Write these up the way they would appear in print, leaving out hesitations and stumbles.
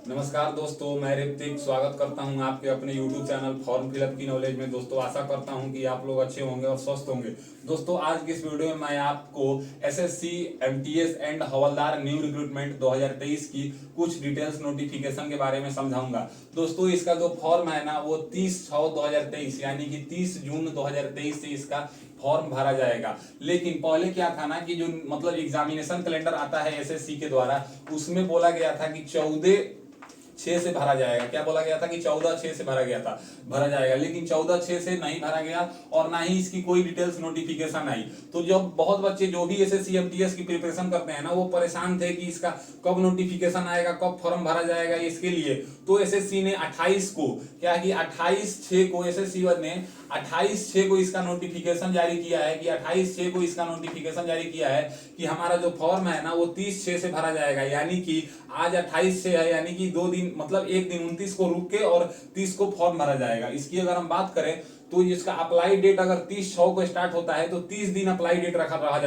नमस्कार दोस्तों, मैं ऋतिक स्वागत करता हूं आपके अपने YouTube चैनल फॉर्म फिलअप की नॉलेज में। दोस्तों आशा करता हूं कि आप लोग अच्छे होंगे और स्वस्थ होंगे। दोस्तों आज की इस वीडियो में मैं आपको SSC, MTS and havildar new recruitment 2023 की कुछ डिटेल्स नोटिफिकेशन के बारे में समझाऊंगा। दोस्तों इसका जो फॉर्म है ना वो 30/6/2023 यानी कि 30 जून 2023 से इसका फॉर्म भरा जाएगा। लेकिन पहले क्या था ना कि जो मतलब एग्जामिनेशन कैलेंडर आता है एसएससी के द्वारा, उसमें बोला गया था कि 14/6 से भरा जाएगा। क्या बोला गया था कि 14/6 से भरा जाएगा, लेकिन 14/6 से नहीं भरा गया और ना ही इसकी कोई डिटेल्स नोटिफिकेशन आई। तो जब बहुत बच्चे जो भी एसएससी एमटीएस की प्रिपरेशन करते हैं ना, वो परेशान थे कि इसका कब नोटिफिकेशन आएगा, कब फॉर्म भरा जाएगा इसके लिए। तो एसएससी ने 28 को क्या कि 28/6 को एसएससी ने 28/6 को इसका नोटिफिकेशन जारी किया है कि 28/6 को इसका नोटिफिकेशन जारी किया है कि हमारा जो फॉर्म है ना वो 30/6 से भरा जाएगा। यानी कि आज 28 से है, यानी कि 2 दिन मतलब एक दिन 29 को रुक के और 30 को फॉर्म भरा जाएगा। इसकी अगर हम बात करें तो इसका अप्लाई डेट अगर 30/6 को स्टार्ट होता है तो 30 दिन अप्लाई डेट रखा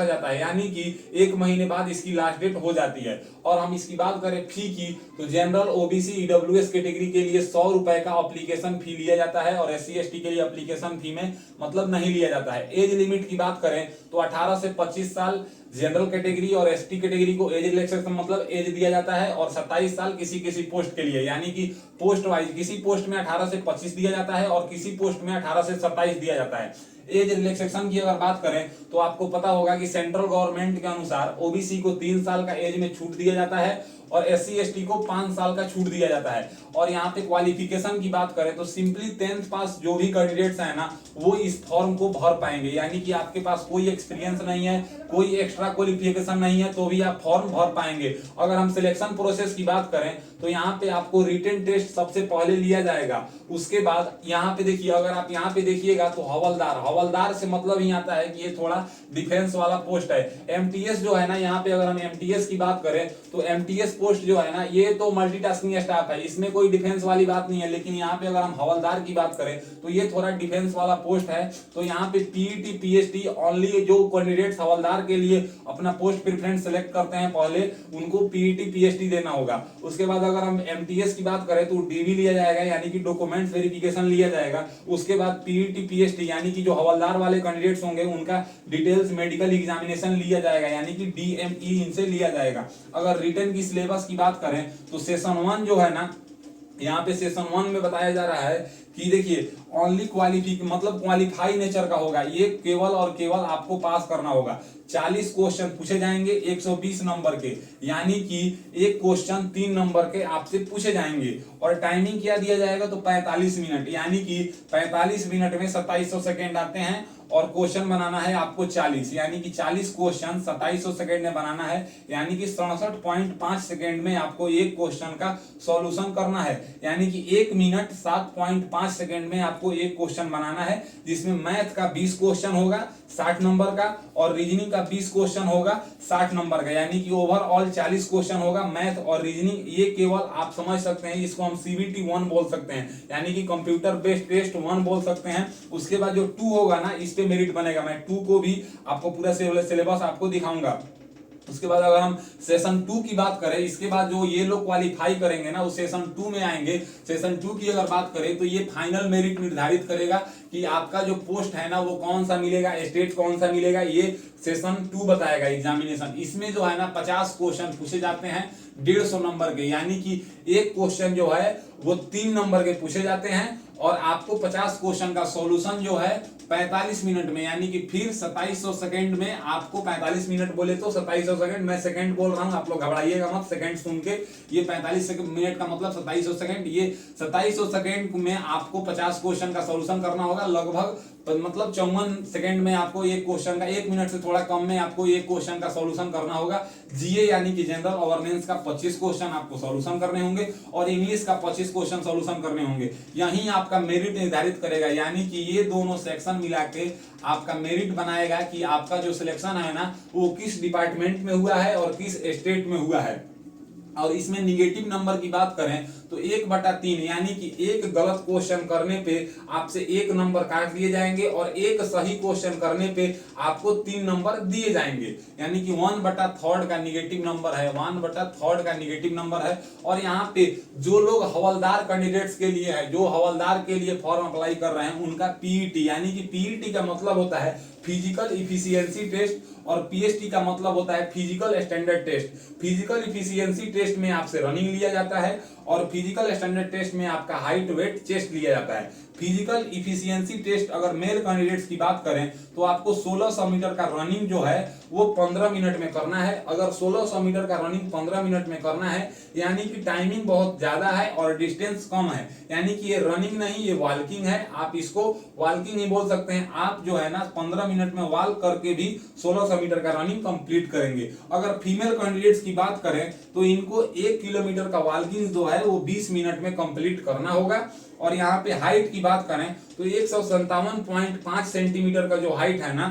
जाता है, यानी कि एक महीने बाद इसकी लास्ट डेट हो जाती है। और हम इसकी बात करें फी की तो जनरल, ओबीसी, ईडब्ल्यूएस कैटेगरी के लिए 100 रुपए का एप्लीकेशन फी लिया जाता है और एससी एसटी के लिए एप्लीकेशन फी में मतलब नहीं लिया जाता है। एज लिमिट की बात करें तो 18 से 25 साल जनरल कैटेगरी और एसटी कैटेगरी को एज रिलैक्सेशन मतलब एज दिया जाता है और 27 साल किसी किसी पोस्ट के लिए, यानी कि पोस्ट वाइज किसी पोस्ट में 18 से 25 दिया जाता है और किसी पोस्ट में 18 से 27 दिया जाता है। एज रिलैक्सेशन की अगर बात करें तो आपको पता होगा कि सेंट्रल गवर्नमेंट के अनुसार ओबीसी को 3 साल का एज में छूट दिया जाता है और एससी एसटी को 5 साल का छूट दिया जाता है। और यहाँ पे क्वालिफिकेशन की बात करें तो सिंपली 10th पास जो भी कैंडिडेट्स हैं ना वो इस फॉर्म को भर पाएंगे। यानी कि आपके पास कोई एक्सपीरियंस नहीं है, कोई एक्स्ट्रा क्वालिफिकेशन नहीं है तो भी आप फॉर्म भर पाएंगे। अगर हम सिलेक्शन प्रोसेस की बात करें तो यहाँ पे आपको रिटन टेस्ट सबसे पहले लिया जाएगा। उसके बाद यहाँ पे देखिए, अगर आप यहाँ पे देखिएगा तो हवलदार से मतलब ही आता है कि ये थोड़ा डिफेंस वाला पोस्ट है। एमटीएस जो है ना, यहाँ पे अगर हम एमटीएस की बात करें तो एमटीएस पोस्ट जो है ना ये तो मल्टीटास्किंग स्टाफ है, इसमें कोई डिफेंस वाली बात नहीं है। लेकिन यहाँ पे अगर हम हवलदार की बात करें तो ये थोड़ा डिफेंस वाला पोस्ट है। तो यहाँ पे पीईटी पीएचडी ओनली जो कैंडिडेट्स हवलदार के लिए अपना पोस्ट प्रेफरेंस सेलेक्ट करते हैं पहले उनको पीईटी पीएचडी देना होगा। उसके बाद अगर हम एमटीएस की बात करें तो डीवी लिया जाएगा, यानी कि डॉक्यूमेंट वेरिफिकेशन लिया जाएगा। उसके बाद पीईटी पीएचडी यानी कि जो हवलदार वाले कैंडिडेट्स होंगे उनका डिटेल्स मेडिकल एग्जामिनेशन लिया जाएगा, यानी कि डीएमई इनसे लिया जाएगा। अगर रिटर्न की सिलेबस की बात करें तो सेशन 1 जो है ना, यहाँ पे सेशन 1 में बताया जा रहा है कि देखिए ओनली क्वालिफाई नेचर का होगा। ये केवल और केवल आपको पास करना होगा। 40 क्वेश्चन पूछे जाएंगे 120 नंबर के, यानी कि एक क्वेश्चन 3 नंबर के आपसे पूछे जाएंगे। और टाइमिंग क्या दिया जाएगा तो 45 मिनट, यानी कि 45 मिनट में 2700 सेकेंड आते हैं और क्वेश्चन बनाना है आपको 40, यानी कि 40 क्वेश्चन 2700 सेकेंड में बनाना है, यानी कि 67.5 सेकेंड में आपको एक क्वेश्चन का सॉल्यूशन करना है। यानी कि 1 मिनट 7.5 सेकेंड में आपको एक क्वेश्चन बनाना है, जिसमें मैथ का 20 क्वेश्चन होगा 60 नंबर का और रीजनिंग का 20 क्वेश्चन होगा 60 नंबर का, यानी कि ओवरऑल 40 क्वेश्चन होगा मैथ और रीजनिंग। ये केवल आप समझ सकते हैं, इसको हम सीबीटी 1 बोल सकते हैं, यानी कि कंप्यूटर बेस्ड टेस्ट 1 बोल सकते हैं। उसके बाद जो 2 होगा ना, इस पे मेरिट बनेगा। मैं 2 को भी आपको पूरा सिलेबस आपको दिखाऊंगा। उसके बाद अगर हम सेशन 2 की बात करें, इसके बाद जो ये लोग क्वालिफाई करेंगे ना वो सेशन 2 में आएंगे। सेशन 2 की अगर बात करें तो ये फाइनल मेरिट निर्धारित करेगा कि आपका जो पोस्ट है ना वो कौन सा मिलेगा, स्टेट कौन सा मिलेगा, ये सेशन 2 बताएगा एग्जामिनेशन। इसमें जो है ना 50 क्वेश्चन पूछे जाते हैं 150 नंबर के, यानी कि एक क्वेश्चन जो है वो 3 नंबर के पूछे जाते हैं और आपको 50 क्वेश्चन का सॉल्यूशन जो है 45 मिनट में, यानी कि फिर 2700 सेकंड में आपको 45 मिनट बोले तो 2700 सेकंड, मैं सेकंड बोल रहा हूं, आप लोग घबराइएगा मत सेकंड सुन के। ये 45 मिनट का मतलब 2700 सेकंड, ये 2700 सेकंड में आपको 50 क्वेश्चन का सॉल्यूशन करना होगा। लगभग मतलब 54 सेकंड में आपको एक क्वेश्चन का, 1 मिनट से थोड़ा कम में आपको एक क्वेश्चन का सॉल्यूशन करना होगा। जीए यानी कि जनरल अवेयरनेस का 25 क्वेश्चन आपको सॉल्यूशन करने होंगे और इंग्लिश का 25 क्वेश्चन सॉल्यूशन करने होंगे। यही आपका मेरिट निर्धारित करेगा, यानी कि ये दोनों सेक्शन मिला के आपका मेरिट बनाएगा कि आपका जो सिलेक्शन है ना वो किस डिपार्टमेंट में हुआ है और किस स्टेट में हुआ है। और इसमें निगेटिव नंबर की बात करें तो 1/3 यानी कि एक गलत क्वेश्चन करने पे आपसे 1 नंबर काट लिए जाएंगे और एक सही क्वेश्चन करने पे आपको 3 नंबर दिए जाएंगे, यानी कि 1/3 का निगेटिव नंबर है, 1/3 का निगेटिव नंबर है। और यहाँ पे जो लोग हवलदार कैंडिडेट्स के लिए है, जो हवलदार के लिए फॉर्म अप्लाई कर रहे हैं, उनका पीईटी यानी कि पीईटी का मतलब होता है फिजिकल इफिशियंसी टेस्ट और पीएसटी का मतलब होता है physical standard test. Physical efficiency test में आपसे रनिंग लिया जाता है और फिजिकल स्टैंडर्ड टेस्ट में आपका हाइट वेट चेस्ट लिया जाता है। फिजिकल इफिशियंसी टेस्ट अगर मेल कैंडिडेट्स की बात करें तो आपको 1600 मीटर का रनिंग जो है वो 15 मिनट में करना है। अगर 1600 मीटर का रनिंग 15 मिनट में करना है यानी कि टाइमिंग बहुत ज्यादा है और डिस्टेंस कम है, यानी कि ये रनिंग नहीं ये वॉकिंग है, आप इसको वॉकिंग ही बोल सकते हैं। आप जो है ना 15 मिनट में वॉक करके भी 1600 मीटर का रनिंग कंप्लीट करेंगे। अगर फीमेल कैंडिडेट्स की बात करें तो इनको 1 किलोमीटर का वॉकिंग जो है वो 20 मिनट में कंप्लीट करना होगा। और यहाँ पे हाइट की बात करें तो 157.5 सेंटीमीटर का जो हाइट है ना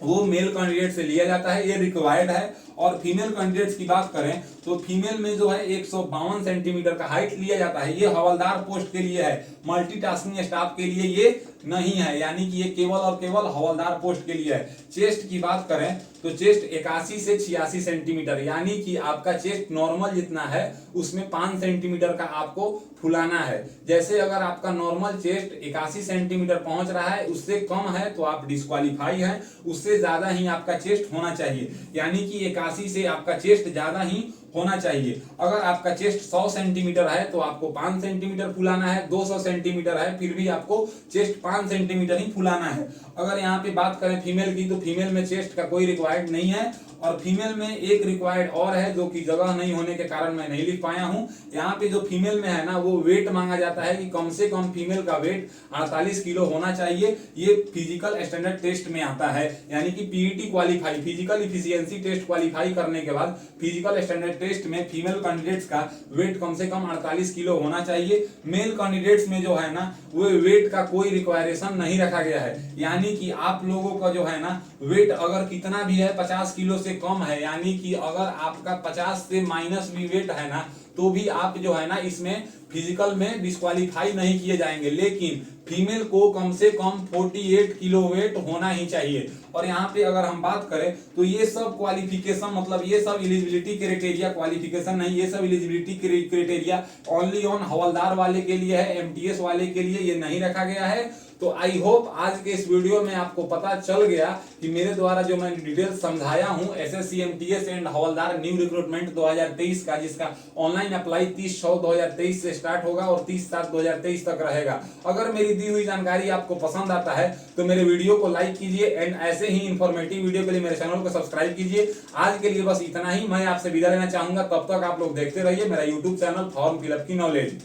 वो मेल कैंडिडेट से लिया जाता है, ये रिक्वायर्ड है। और फीमेल कैंडिडेट्स की बात करें तो फीमेल में जो है 152 सेंटीमीटर का हाइट लिया जाता है, ये हवलदार पोस्ट के लिए है, मल्टीटास्किंग स्टाफ के लिए ये नहीं है, यानी कि ये केवल और केवल हवलदार पोस्ट के लिए है। चेस्ट की बात करें तो चेस्ट 81 से 86 सेंटीमीटर, यानी कि आपका चेस्ट नॉर्मल जितना है उसमें 5 सेंटीमीटर का आपको फुलाना है। जैसे अगर आपका नॉर्मल चेस्ट 81 सेंटीमीटर पहुंच रहा है, उससे कम है तो आप डिस्क्वालीफाई हैं, उससे ज्यादा ही आपका चेस्ट होना चाहिए, यानी कि 81 से आपका चेस्ट ज्यादा ही होना चाहिए। अगर आपका चेस्ट 100 सेंटीमीटर है तो आपको 5 सेंटीमीटर फुलाना है, 200 सेंटीमीटर है फिर भी आपको चेस्ट 5 सेंटीमीटर ही फुलाना है। अगर यहाँ पे बात करें फीमेल की तो फीमेल में चेस्ट का कोई रिक्वायर्ड नहीं है और फीमेल में एक रिक्वायर्ड और है जो कि जगह नहीं होने के कारण मैं नहीं लिख पाया हूं। यहाँ पे जो फीमेल में है ना वो वेट मांगा जाता है कि कम से कम फीमेल का वेट 48 किलो होना चाहिए, ये फिजिकल स्टैंडर्ड टेस्ट में आता है, यानी कि PET qualify physical efficiency test qualify करने के बाद फिजिकल स्टैंडर्ड टेस्ट में फीमेल कैंडिडेट्स का वेट कम से कम 48 किलो होना चाहिए। मेल कैंडिडेट्स में जो है ना वो वेट का कोई रिक्वायरेशन नहीं रखा गया है, यानी कि आप लोगों का जो है ना वेट अगर कितना भी है 50 किलो से कम है, यानी कि अगर आपका 50 से माइनस भी वेट है ना तो भी आप जो है ना इसमें फिजिकल में डिस्क्वालीफाई नहीं किए जाएंगे। लेकिन फीमेल को कम से कम 48 किलो वेट होना ही चाहिए। और यहाँ पे अगर हम बात करें तो ये सब क्वालिफिकेशन मतलब ये सब एलिजिबिलिटी क्राइटेरिया क्वालिफिकेशन नहीं, ये सब एलिजिबिलिटी क्राइटेरिया ओनली ऑन हवलदार वाले के लिए है, एमटीएस वाले के लिए ये नहीं रखा गया है। तो आई होप आज के इस वीडियो में आपको पता चल गया कि मेरे द्वारा जो मैंने डिटेल समझाया हूं SSC MTS and havildar new recruitment 2023 का, जिसका ऑनलाइन अप्लाई 30/6/2023 से स्टार्ट होगा और 30/7/2023 तक रहेगा। अगर मेरी दी हुई जानकारी आपको पसंद आता है तो मेरे वीडियो को लाइक कीजिए एंड ऐसे ही इंफॉर्मेटिव वीडियो के लिए मेरे चैनल को सब्सक्राइब कीजिए। आज के लिए बस इतना ही, मैं आपसे विदा लेना चाहूंगा, तब तक आप लोग देखते रहिए मेरा यूट्यूब चैनल फॉर्म फिलअप की नॉलेज।